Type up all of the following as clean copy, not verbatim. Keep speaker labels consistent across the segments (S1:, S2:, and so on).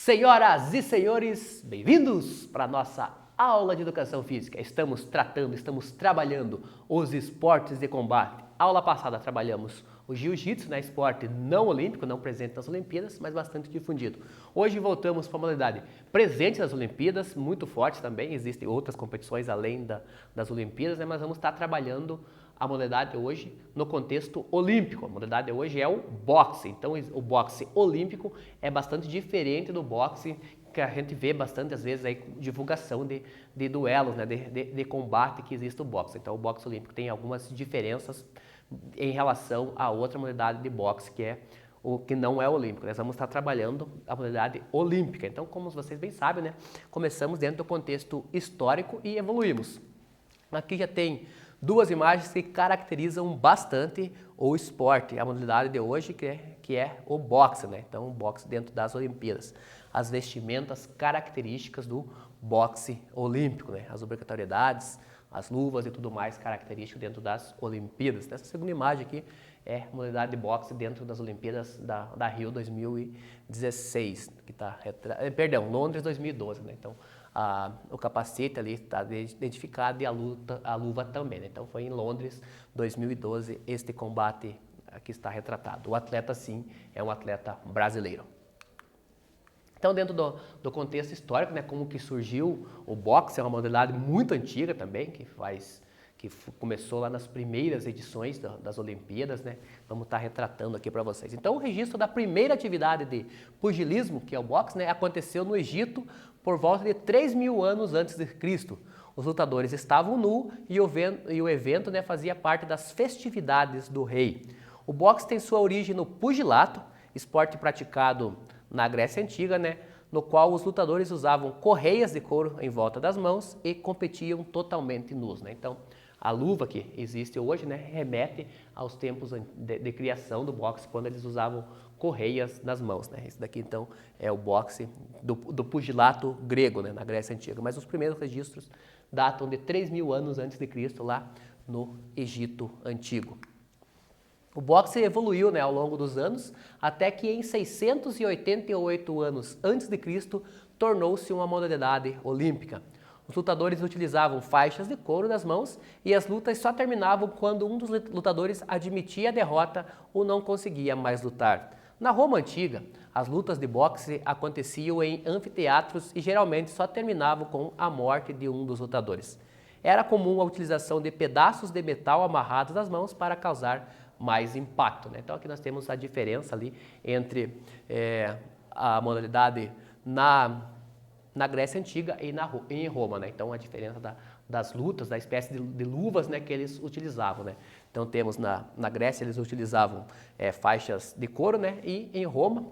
S1: Senhoras e senhores, bem-vindos para a nossa aula de Educação Física. Estamos trabalhando os esportes de combate. Aula passada trabalhamos o Jiu-Jitsu, esporte não olímpico, não presente nas Olimpíadas, mas bastante difundido. Hoje voltamos para a modalidade presente nas Olimpíadas, muito forte também, existem outras competições além das Olimpíadas, mas vamos estar trabalhando a modalidade hoje no contexto olímpico. A modalidade hoje é o boxe. Então, o boxe olímpico é bastante diferente do boxe que a gente vê bastante, às vezes, aí, divulgação de duelos, de combate que existe o boxe. Então, o boxe olímpico tem algumas diferenças em relação a outra modalidade de boxe, que é o que não é olímpico. Nós vamos estar trabalhando a modalidade olímpica. Então, como vocês bem sabem, começamos dentro do contexto histórico e evoluímos. Aqui já tem duas imagens que caracterizam bastante o esporte, a modalidade de hoje, que é o boxe, Então, o boxe dentro das Olimpíadas. As vestimentas características do boxe olímpico, As obrigatoriedades, as luvas e tudo mais característico dentro das Olimpíadas. Essa segunda imagem aqui é a modalidade de boxe dentro das Olimpíadas da Rio 2016, que está, Londres 2012, Então, o capacete ali está identificado e a luva também, Então, foi em Londres 2012 este combate que está retratado. O atleta, sim, é um atleta brasileiro. Então, dentro do contexto histórico, como que surgiu o boxe, é uma modalidade muito antiga também, que começou lá nas primeiras edições das Olimpíadas, Vamos estar retratando aqui para vocês. Então, o registro da primeira atividade de pugilismo, que é o boxe, aconteceu no Egito por volta de 3.000 anos antes de Cristo. Os lutadores estavam nus e o evento fazia parte das festividades do rei. O boxe tem sua origem no pugilato, esporte praticado na Grécia Antiga, no qual os lutadores usavam correias de couro em volta das mãos e competiam totalmente nus, Então, a luva que existe hoje, remete aos tempos de criação do boxe, quando eles usavam correias nas mãos, Esse daqui, então, é o boxe do pugilato grego, na Grécia Antiga. Mas os primeiros registros datam de 3.000 anos antes de Cristo, lá no Egito Antigo. O boxe evoluiu ao longo dos anos, até que em 688 anos antes de Cristo tornou-se uma modalidade olímpica. Os lutadores utilizavam faixas de couro nas mãos e as lutas só terminavam quando um dos lutadores admitia a derrota ou não conseguia mais lutar. Na Roma Antiga, as lutas de boxe aconteciam em anfiteatros e geralmente só terminavam com a morte de um dos lutadores. Era comum a utilização de pedaços de metal amarrados nas mãos para causar mais impacto, Então, aqui nós temos a diferença ali entre a modalidade na Grécia Antiga e em Roma, Então, a diferença das lutas, da espécie de luvas, que eles utilizavam, Então, temos na Grécia, eles utilizavam faixas de couro, e em Roma,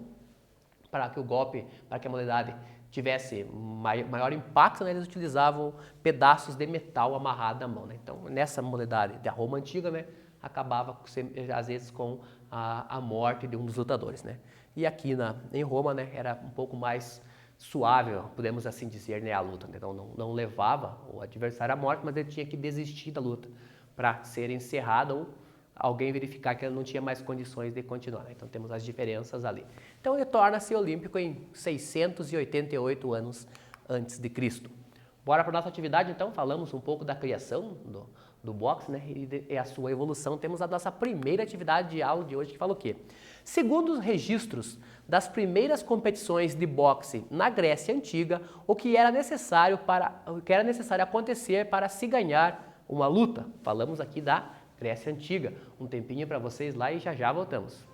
S1: para que a modalidade tivesse maior impacto, eles utilizavam pedaços de metal amarrado na mão, Então, nessa modalidade da Roma Antiga, acabava, às vezes, com a morte de um dos lutadores, E aqui em Roma, era um pouco mais suave, podemos assim dizer, a luta, Então, não levava o adversário à morte, mas ele tinha que desistir da luta para ser encerrado ou alguém verificar que ele não tinha mais condições de continuar, Então, temos as diferenças ali. Então, ele torna-se olímpico em 688 anos antes de Cristo. Bora para a nossa atividade, então, falamos um pouco da criação do boxe, e a sua evolução. Temos a nossa primeira atividade de aula de hoje, que fala o quê? Segundo os registros das primeiras competições de boxe na Grécia Antiga, o que era necessário acontecer para se ganhar uma luta. Falamos aqui da Grécia Antiga. Um tempinho para vocês lá e já voltamos.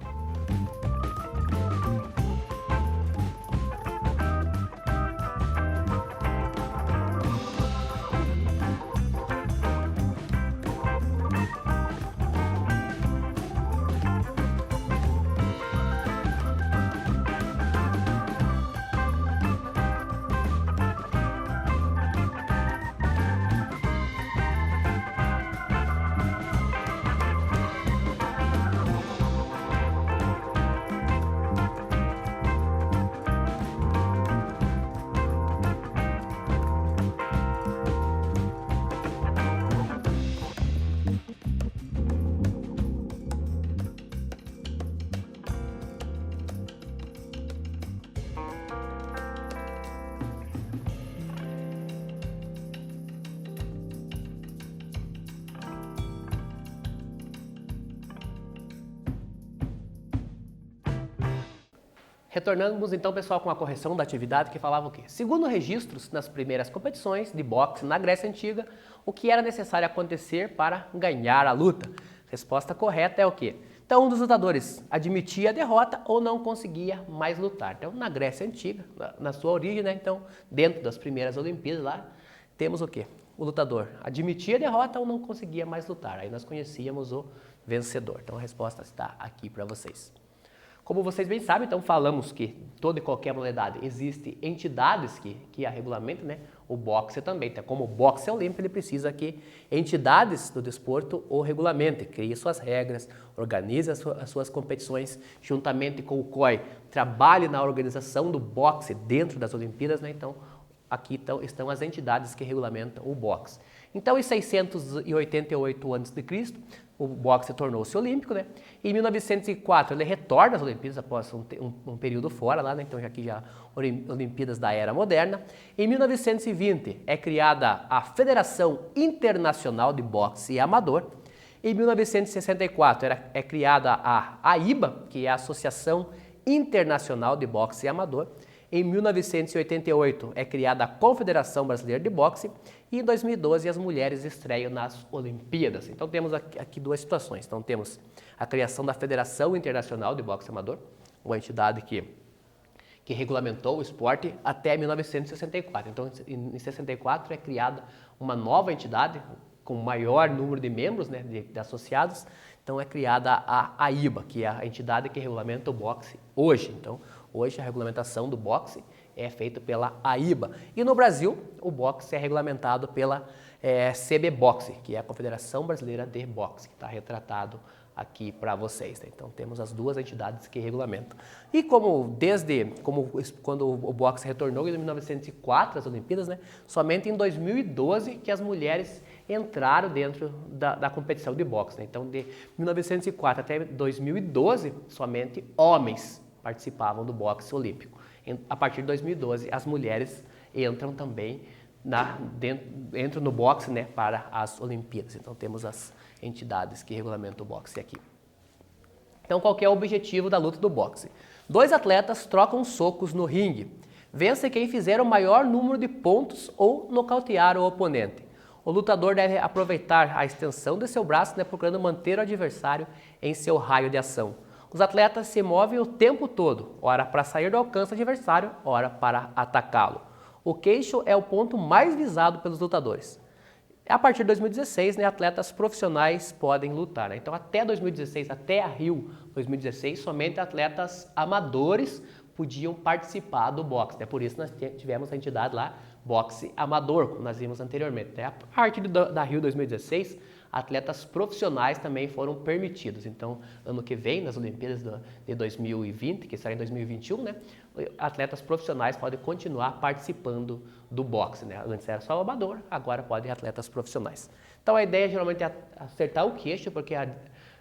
S1: Retornamos então, pessoal, com a correção da atividade que falava o quê? Segundo registros nas primeiras competições de boxe na Grécia Antiga, o que era necessário acontecer para ganhar a luta? Resposta correta é o quê? Então, um dos lutadores admitia a derrota ou não conseguia mais lutar. Então, na Grécia Antiga, na sua origem, né? Então, dentro das primeiras Olimpíadas lá, temos o quê? O lutador admitia a derrota ou não conseguia mais lutar. Aí nós conhecíamos o vencedor. Então, a resposta está aqui para vocês. Como vocês bem sabem, então falamos que toda e qualquer modalidade existem entidades que a regulamentam, né? O boxe também. Então, como o boxe é olímpico, ele precisa que entidades do desporto o regulamentem, criem suas regras, organize as suas competições, juntamente com o COI, trabalhe na organização do boxe dentro das Olimpíadas, né? Então, aqui estão as entidades que regulamentam o boxe. Então, em 688 a.C., o boxe tornou-se olímpico, né? Em 1904 ele retorna às Olimpíadas após um período fora lá, né? Então aqui já Olimpíadas da Era Moderna. Em 1920 é criada a Federação Internacional de Boxe Amador. Em 1964 é criada a AIBA, que é a Associação Internacional de Boxe Amador. Em 1988 é criada a Confederação Brasileira de Boxe e em 2012 as mulheres estreiam nas Olimpíadas. Então temos aqui duas situações. Então temos a criação da Federação Internacional de Boxe Amador, uma entidade que regulamentou o esporte até 1964. Então em 64 é criada uma nova entidade com maior número de membros, né, de associados. Então é criada a AIBA, que é a entidade que regulamenta o boxe hoje. Então hoje a regulamentação do boxe é feita pela AIBA. E no Brasil, o boxe é regulamentado pela CB Boxe, que é a Confederação Brasileira de Boxe, que está retratado aqui para vocês. Né? Então temos as duas entidades que regulamentam. E como quando o boxe retornou em 1904 às Olimpíadas, né? Somente em 2012 que as mulheres entraram dentro da competição de boxe. Né? Então de 1904 até 2012, somente homens participavam do boxe olímpico. A partir de 2012, as mulheres entram também entram no boxe, né, para as Olimpíadas. Então temos as entidades que regulamentam o boxe aqui. Então qual que é o objetivo da luta do boxe? Dois atletas trocam socos no ringue. Vence quem fizer o maior número de pontos ou nocautear o oponente. O lutador deve aproveitar a extensão de seu braço, né, procurando manter o adversário em seu raio de ação. Os atletas se movem o tempo todo, ora para sair do alcance do adversário, ora para atacá-lo. O queixo é o ponto mais visado pelos lutadores. A partir de 2016, né, atletas profissionais podem lutar. Né? Então, até 2016, até a Rio 2016, somente atletas amadores podiam participar do boxe. Né? Por isso, nós tivemos a entidade lá, boxe amador, como nós vimos anteriormente. Né? A partir da Rio 2016, atletas profissionais também foram permitidos. Então, ano que vem, nas Olimpíadas de 2020, que será em 2021, né, atletas profissionais podem continuar participando do boxe. Né? Antes era só o amador, agora podem atletas profissionais. Então, a ideia geralmente é acertar o queixo, porque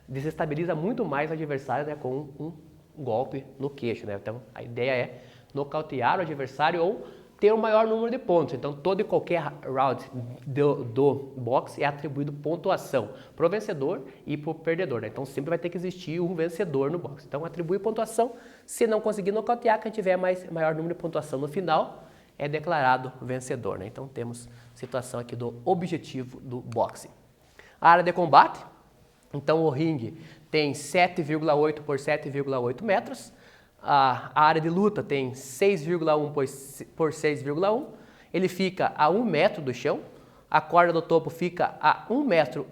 S1: desestabiliza muito mais o adversário, né, com um golpe no queixo. Né? Então, a ideia é nocautear o adversário ou ter o maior número de pontos. Então, todo e qualquer round do boxe é atribuído pontuação para o vencedor e para o perdedor. Né? Então, sempre vai ter que existir um vencedor no boxe. Então, atribui pontuação. Se não conseguir nocautear, quem tiver maior número de pontuação no final é declarado vencedor. Né? Então, temos situação aqui do objetivo do boxe. A área de combate. Então, o ringue tem 7,8 por 7,8 metros. A área de luta tem 6,1 por 6,1. Ele fica a 1 metro do chão. A corda do topo fica a 1,30 metro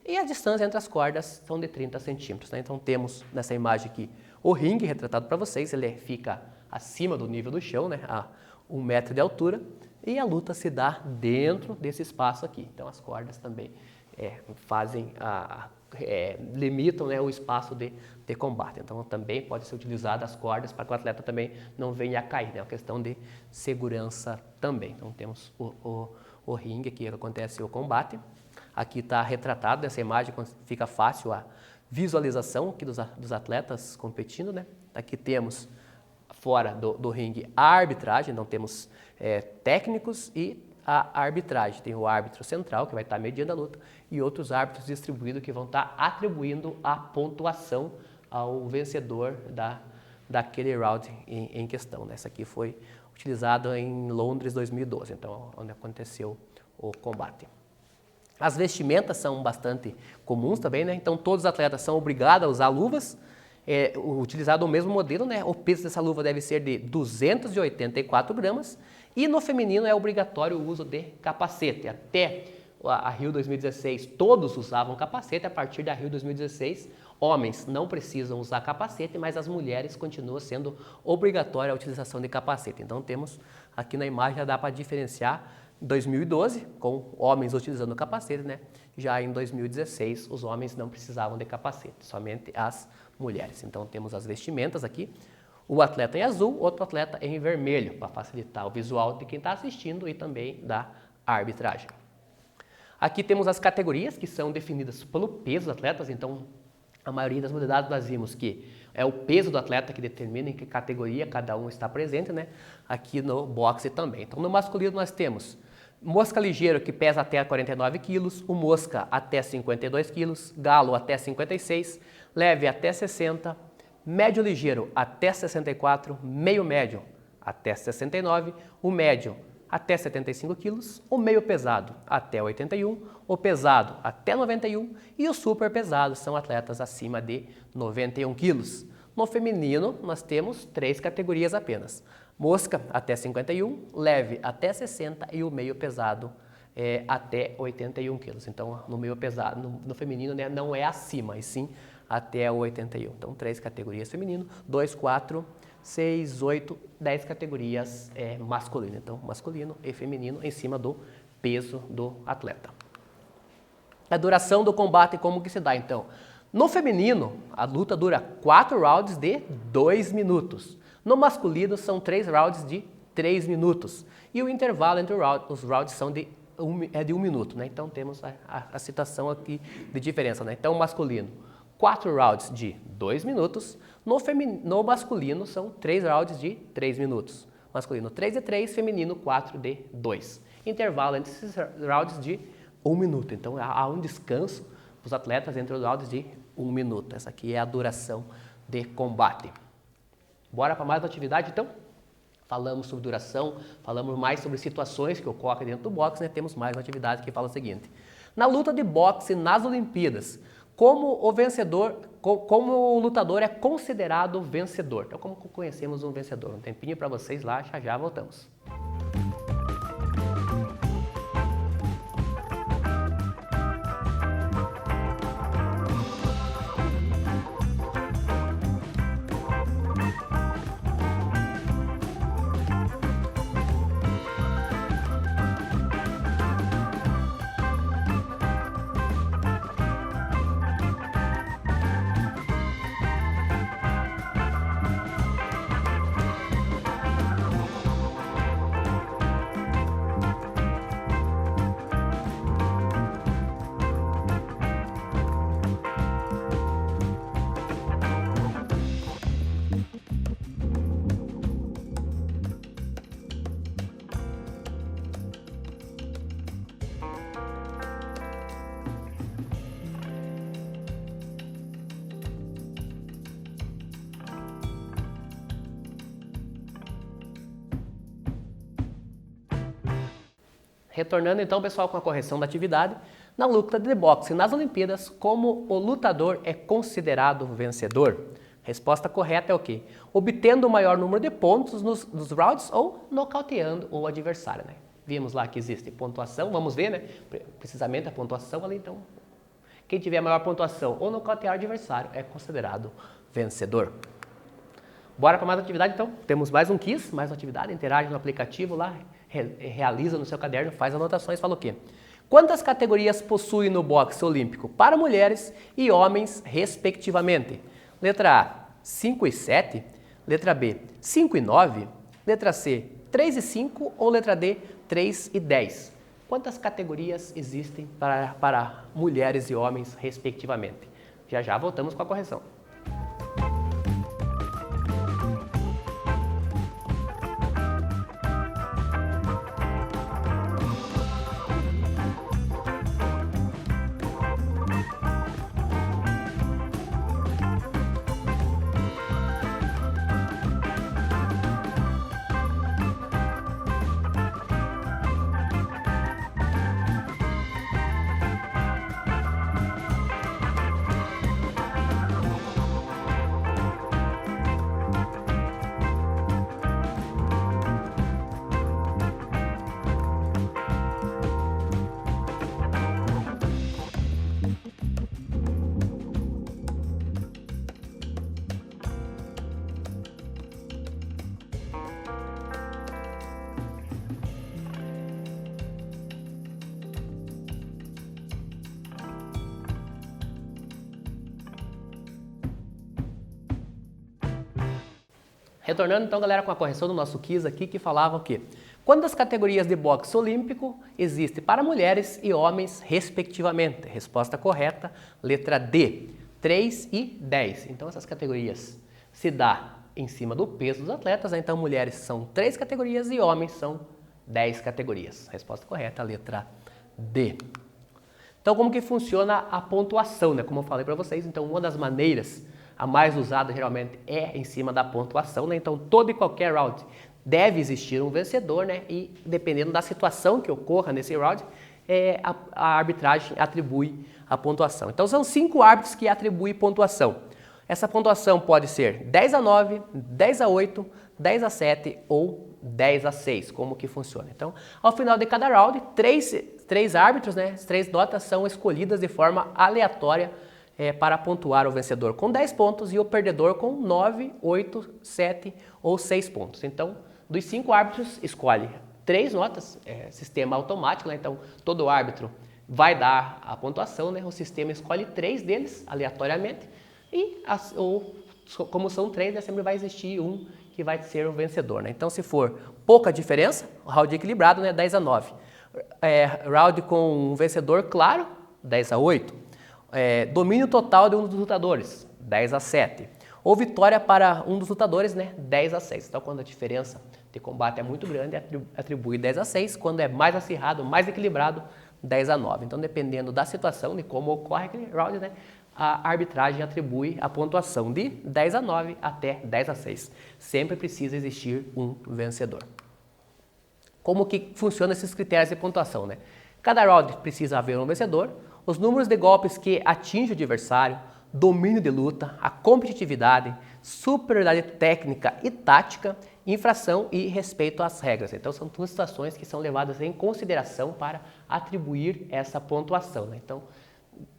S1: e a distância entre as cordas são de 30 centímetros. Né? Então temos nessa imagem aqui o ringue retratado para vocês. Ele fica acima do nível do chão, né? A 1 metro de altura. E a luta se dá dentro desse espaço aqui. Então as cordas também limitam, né, o espaço de combate. Então também pode ser utilizado as cordas para que o atleta também não venha a cair. É, né? Uma questão de segurança também. Então temos o ringue aqui, acontece o combate. Aqui está retratado nessa imagem, fica fácil a visualização aqui dos atletas competindo. Né? Aqui temos fora do ringue a arbitragem, então temos técnicos e a arbitragem. Tem o árbitro central, que vai estar mediando a luta, e outros árbitros distribuídos que vão estar atribuindo a pontuação ao vencedor daquele round em questão, né? Essa aqui foi utilizada em Londres 2012, então onde aconteceu o combate. As vestimentas são bastante comuns também, né? Então todos os atletas são obrigados a usar luvas, utilizado o mesmo modelo, né? O peso dessa luva deve ser de 284 gramas e no feminino é obrigatório o uso de capacete. Até a Rio 2016 todos usavam capacete, a partir da Rio 2016 homens não precisam usar capacete, mas as mulheres continuam sendo obrigatória a utilização de capacete. Então temos aqui na imagem, já dá para diferenciar 2012 com homens utilizando capacete, né? Já em 2016 os homens não precisavam de capacete, somente as mulheres. Então temos as vestimentas aqui, o atleta em azul, outro atleta em vermelho, para facilitar o visual de quem está assistindo e também da arbitragem. Aqui temos as categorias que são definidas pelo peso dos atletas, então a maioria das modalidades nós vimos que é o peso do atleta que determina em que categoria cada um está presente, né? Aqui no boxe também. Então no masculino nós temos mosca ligeiro que pesa até 49 quilos, o mosca até 52 quilos, galo até 56, leve até 60, médio ligeiro até 64, meio médio até 69, o médio até 75 quilos, o meio pesado até 81, o pesado até 91 e o super pesado são atletas acima de 91 quilos. No feminino nós temos 3 categorias apenas, mosca até 51, leve até 60 e o meio pesado até 81 quilos. Então no meio pesado, no feminino, né, não é acima, e sim até o 81. Então 3 categorias feminino, 2, 4, 6, 8, 10 categorias masculino. Então masculino e feminino em cima do peso do atleta. A duração do combate, como que se dá então? No feminino, a luta dura 4 rounds de 2 minutos. No masculino, são 3 rounds de 3 minutos. E o intervalo entre os rounds são de 1 minuto, né? Então temos a citação aqui de diferença, né? Então masculino, 4 rounds de 2 minutos. No masculino, são 3 rounds de 3 minutos. Masculino 3 de 3, feminino 4 de 2. Intervalo entre esses rounds de 1 minuto. Então há um descanso para os atletas entre os rounds de 1 minuto. Essa aqui é a duração de combate. Bora para mais uma atividade então? Falamos sobre duração, falamos mais sobre situações que ocorrem dentro do boxe, né? Temos mais uma atividade que fala o seguinte. Na luta de boxe nas Olimpíadas, como o lutador é considerado vencedor? Então, como conhecemos um vencedor? Um tempinho para vocês lá, já voltamos. Retornando então, pessoal, com a correção da atividade, na luta de boxe nas Olimpíadas, como o lutador é considerado vencedor? Resposta correta é o quê? Obtendo o maior número de pontos nos rounds ou nocauteando o adversário, né? Vimos lá que existe pontuação, vamos ver, né? Precisamente a pontuação ali, então, quem tiver a maior pontuação ou nocautear o adversário é considerado vencedor. Bora para mais uma atividade então? Temos mais um quiz, mais uma atividade, interage no aplicativo lá, realiza no seu caderno, faz anotações, fala o quê? Quantas categorias possui no boxe olímpico para mulheres e homens, respectivamente? Letra A, 5 e 7. Letra B, 5 e 9. Letra C, 3 e 5. Ou letra D, 3 e 10. Quantas categorias existem para mulheres e homens, respectivamente? Já voltamos com a correção. Retornando então, galera, com a correção do nosso quiz aqui, que falava o quê? Quantas categorias de boxe olímpico existem para mulheres e homens, respectivamente? Resposta correta, letra D, 3 e 10. Então, essas categorias se dá em cima do peso dos atletas, né? Então, mulheres são 3 categorias e homens são 10 categorias. Resposta correta, letra D. Então, como que funciona a pontuação, né? Como eu falei para vocês, então, uma das maneiras, a mais usada geralmente é em cima da pontuação, né? Então, todo e qualquer round deve existir um vencedor, né? E dependendo da situação que ocorra nesse round, a arbitragem atribui a pontuação. Então, são 5 árbitros que atribuem pontuação. Essa pontuação pode ser 10-9, 10-8, 10-7 ou 10-6, como que funciona. Então, ao final de cada round, três árbitros, né? As 3 notas são escolhidas de forma aleatória para pontuar o vencedor com 10 pontos e o perdedor com 9, 8, 7 ou 6 pontos. Então, dos 5 árbitros, escolhe 3 notas, sistema automático, né? Então todo árbitro vai dar a pontuação, né? O sistema escolhe 3 deles aleatoriamente e, como são 3, né? Sempre vai existir um que vai ser o vencedor, né? Então, se for pouca diferença, o round equilibrado, né? 10-9. Round com um vencedor claro, 10-8. Domínio total de um dos lutadores, 10-7. Ou vitória para um dos lutadores, né? 10-6. Então, quando a diferença de combate é muito grande, atribui 10-6. Quando é mais acirrado, mais equilibrado, 10-9. Então, dependendo da situação, de como ocorre aquele round, né? A arbitragem atribui a pontuação de 10-9 até 10-6. Sempre precisa existir um vencedor. Como que funcionam esses critérios de pontuação, né? Cada round precisa haver um vencedor, os números de golpes que atinge o adversário, domínio de luta, a competitividade, superioridade técnica e tática, infração e respeito às regras. Então, são duas situações que são levadas em consideração para atribuir essa pontuação, né? Então,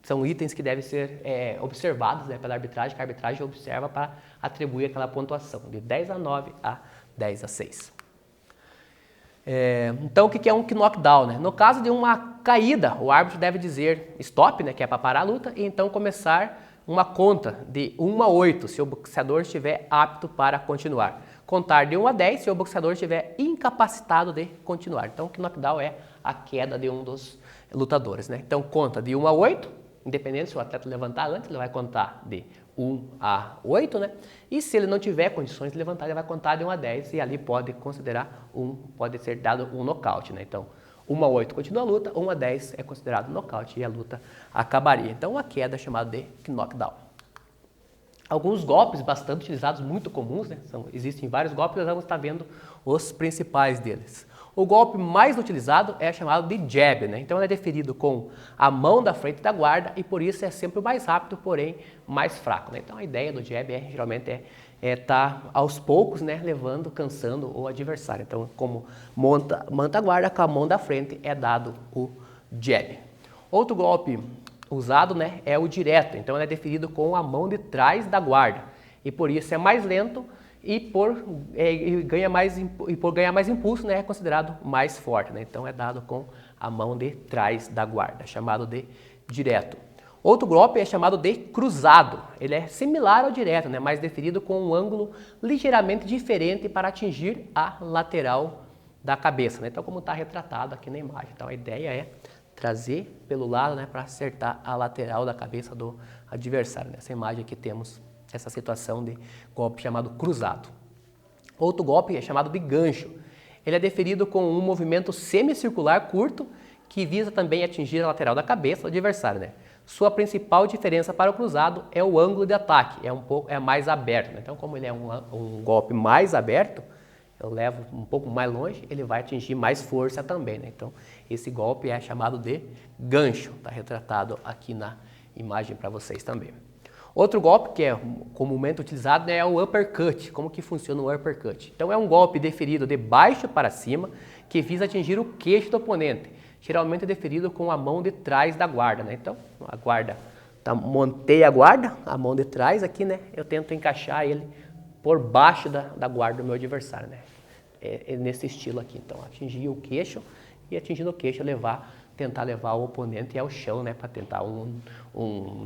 S1: são itens que devem ser observados, né, pela arbitragem, que a arbitragem observa para atribuir aquela pontuação, de 10-9 a 10-6. Então, o que é um knockdown, né? No caso de uma caída, o árbitro deve dizer stop, né, que é para parar a luta, e então começar uma conta de 1 a 8, se o boxeador estiver apto para continuar. Contar de 1 a 10, se o boxeador estiver incapacitado de continuar. Então, o knockdown é a queda de um dos lutadores, né? Então, conta de 1 a 8, independente se o atleta levantar antes, ele vai contar de 1 a 8, né? E se ele não tiver condições de levantar, ele vai contar de 1 a 10 e ali pode considerar pode ser dado um nocaute, né? Então, 1 a 8 continua a luta, 1 a 10 é considerado nocaute e a luta acabaria. Então, a queda é chamada de knockdown. Alguns golpes bastante utilizados, muito comuns, né? Existem vários golpes, nós vamos estar vendo os principais deles. O golpe mais utilizado é chamado de jab, né? Então ele é deferido com a mão da frente da guarda e por isso é sempre o mais rápido, porém mais fraco, né? Então a ideia do jab geralmente tá aos poucos, né, levando, cansando o adversário. Então, como monta a guarda, com a mão da frente é dado o jab. Outro golpe usado, né, é o direto. Então ele é deferido com a mão de trás da guarda e por isso é mais lento. E por ganhar mais impulso, né, é considerado mais forte, né? Então é dado com a mão de trás da guarda, chamado de direto. Outro golpe é chamado de cruzado. Ele é similar ao direto, né, mas deferido com um ângulo ligeiramente diferente para atingir a lateral da cabeça, né? Então, como está retratado aqui na imagem. Então a ideia é trazer pelo lado, né, para acertar a lateral da cabeça do adversário. Nessa imagem aqui temos essa situação de golpe chamado cruzado. Outro golpe é chamado de gancho. Ele é deferido com um movimento semicircular curto que visa também atingir a lateral da cabeça do adversário, né? Sua principal diferença para o cruzado é o ângulo de ataque, é mais aberto, né? Então, como ele é um golpe mais aberto, eu levo um pouco mais longe, ele vai atingir mais força também, né? Então, esse golpe é chamado de gancho, está retratado aqui na imagem para vocês também. Outro golpe que é comumente utilizado é o uppercut. Como que funciona o uppercut? Então é um golpe deferido de baixo para cima que visa atingir o queixo do oponente. Geralmente é deferido com a mão de trás da guarda, né? Então a guarda, montei a guarda, a mão de trás aqui, né? Eu tento encaixar ele por baixo da guarda do meu adversário, né? É nesse estilo aqui. Então atingir o queixo e atingindo o queixo tentar levar o oponente ao chão, né? Para tentar um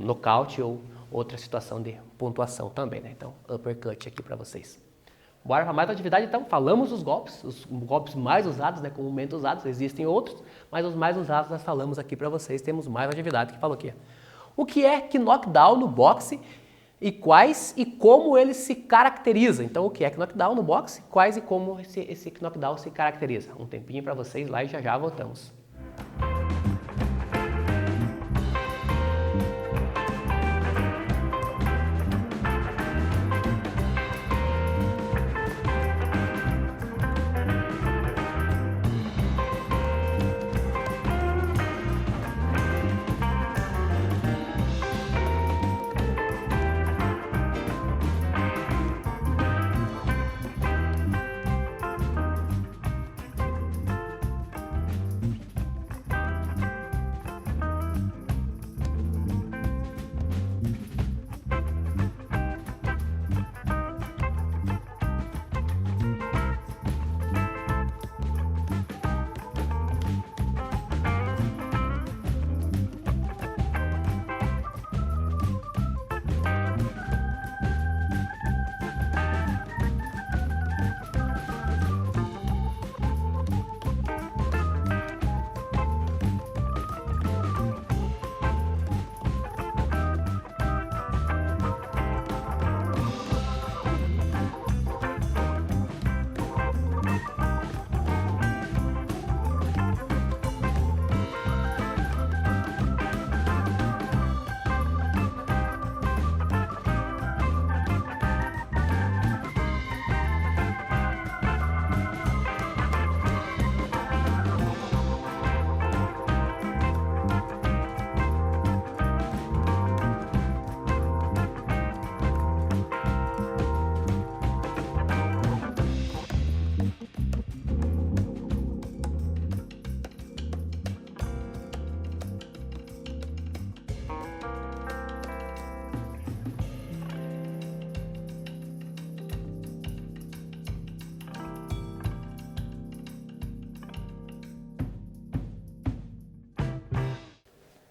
S1: nocaute ou outra situação de pontuação também, né? Então, uppercut aqui para vocês. Bora para mais uma atividade, então falamos os golpes mais usados, né, comumente usados, existem outros, mas os mais usados nós falamos aqui para vocês, temos mais uma atividade que falou aqui. O que é knockdown no boxe e quais e como ele se caracteriza? Então o que é knockdown no boxe, quais e como esse knockdown se caracteriza? Um tempinho para vocês lá e já voltamos.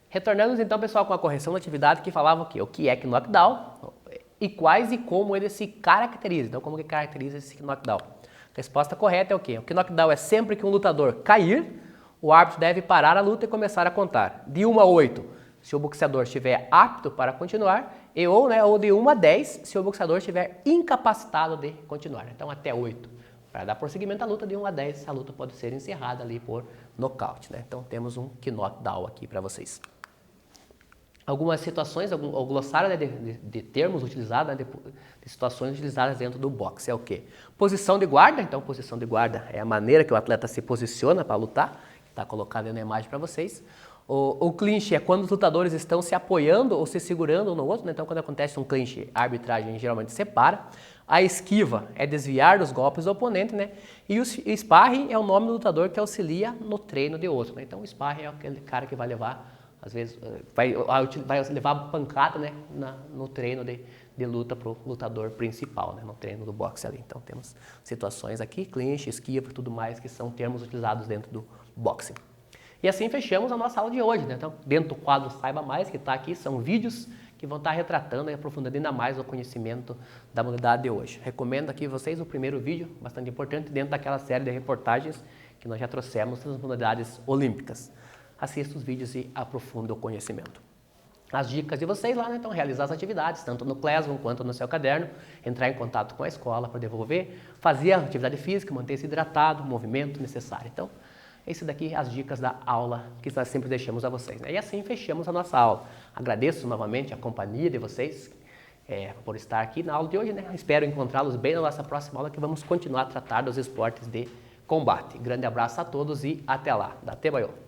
S1: Retornamos então, pessoal, com a correção da atividade que falava o que é knockdown e quais e como ele se caracteriza. Então, como que caracteriza esse knockdown? A resposta correta é o quê? O knockdown é sempre que um lutador cair, o árbitro deve parar a luta e começar a contar. De 1 a 8, se o boxeador estiver apto para continuar, ou de 1 a 10, se o boxeador estiver incapacitado de continuar. Então, até 8. Para dar prosseguimento à luta, de 1 a 10, a luta pode ser encerrada ali por nocaute, né? Então, temos um knockdown aqui para vocês. Algumas situações, o glossário, né, de termos utilizados, né, de situações utilizadas dentro do boxe. É o quê? Posição de guarda. Então, posição de guarda é a maneira que o atleta se posiciona para lutar. Está colocado aí na imagem para vocês. O clinch é quando os lutadores estão se apoiando ou se segurando um no outro, né? Então, quando acontece um clinch, a arbitragem geralmente separa. A esquiva é desviar dos golpes do oponente, né? E o sparring é o nome do lutador que auxilia no treino de outro, né? Então, o sparring é aquele cara que vai levar, às vezes, vai levar pancada, né, no treino de luta para o lutador principal, né, no treino do boxe ali. Então, temos situações aqui, clinch, esquiva e tudo mais, que são termos utilizados dentro do boxing. E assim fechamos a nossa aula de hoje, né? Então, dentro do quadro Saiba Mais, que está aqui, são vídeos que vão estar retratando e aprofundando ainda mais o conhecimento da modalidade de hoje. Recomendo aqui vocês o primeiro vídeo, bastante importante, dentro daquela série de reportagens que nós já trouxemos das modalidades olímpicas. Assista os vídeos e aprofunde o conhecimento. As dicas de vocês lá, né? Então, realizar as atividades, tanto no Classroom quanto no seu caderno, entrar em contato com a escola para devolver, fazer a atividade física, manter-se hidratado, movimento necessário. Então, esse daqui as dicas da aula que nós sempre deixamos a vocês, né? E assim fechamos a nossa aula. Agradeço novamente a companhia de vocês por estar aqui na aula de hoje, né? Espero encontrá-los bem na nossa próxima aula, que vamos continuar a tratar dos esportes de combate. Grande abraço a todos e até lá. Date Baiô!